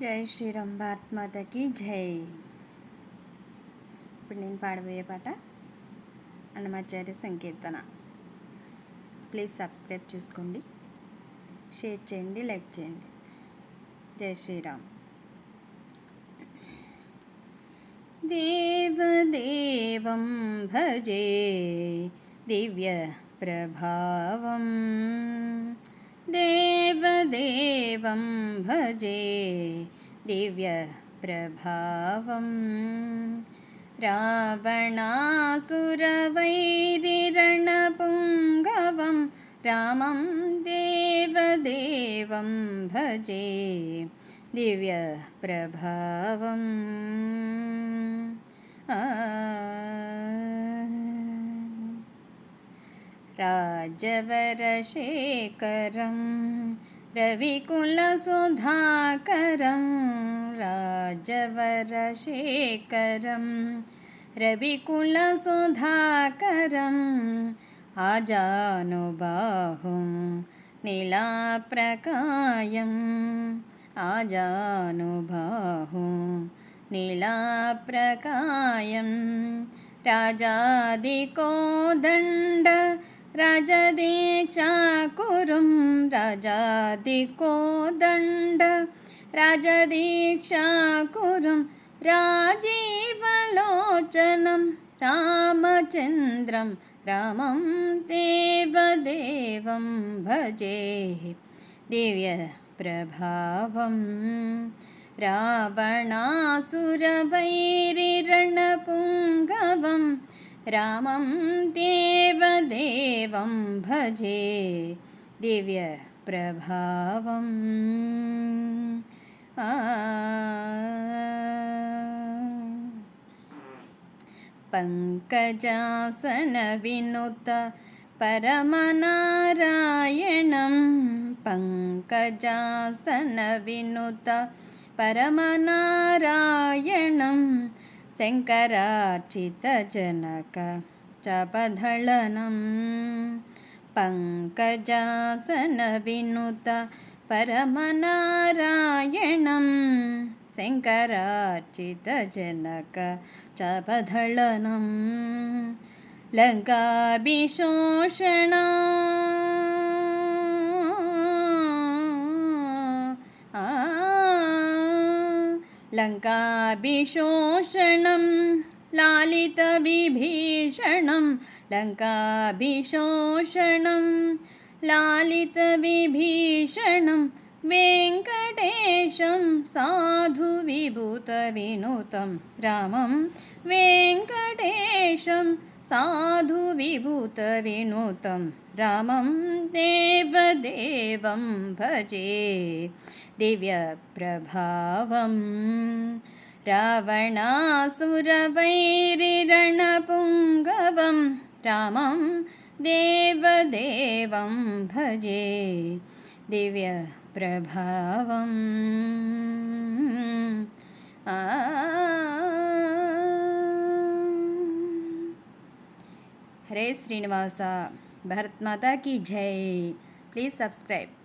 జై శ్రీరామ్. భారత్ మాతకి జై. ఇప్పుడు నేను పాడబోయే పాట అన్నమాచార్య సంకీర్తన. ప్లీజ్ సబ్స్క్రైబ్ చేసుకోండి, షేర్ చేయండి, లైక్ చేయండి. జై శ్రీరామ్. దేవదేవం భజే దివ్య ప్రభావం, దేవదేవం భజే దివ్య ప్రభావం. రావణాసురవైరిరణపుంగవం రామం దేవదేవం భజే దివ్య ప్రభావం. రాజవరశేఖరం రవికులసుధాకరం, రాజవరశేఖరం రవికులసుధాకరం. ఆజానుబాహుం నీలాప్రకాయం, ఆజానుబాహుం నీలాప్రకాయం. రాజాదికోదండ రాజదీక్షాకురుం, రాజాదికోదండ రాజదీక్షాకురుం. రాజీవలోచనం రామచంద్రం రామం దేవదేవం భజే దివ్య ప్రభావం. రావణాసురవైరిరణపుంగవం రామం దేవదేవం భజే దివ్య ప్రభావం. పంకజాసన వినుత పరమనారాయణం, పంకజాసన వినుత పరమనారాయణం. శంకరార్చిత జనక చాపధళనం, పంకజాసన వినుత పరమనారాయణం. శంకరార్చిత జనక చాపధళనం. లంకాభిషోషణ లంకాభిషోషణం లాలితవిభీషణం, లంకాభిషోషణం లాలితవిభీషణం. వెంకటేశం సాధువిభూతవినుతం రామం, వెంకటేశం సాధువిభూతవినుతం రామం దేవదేవం భజే దివ్య ప్రభావం. రావణాసురవైరిరణపుంగవం రామం దేవదేవం భజే దివ్య ప్రభావం. హరే శ్రీనివాస. భారత్ మాతా కీ జై. Please subscribe.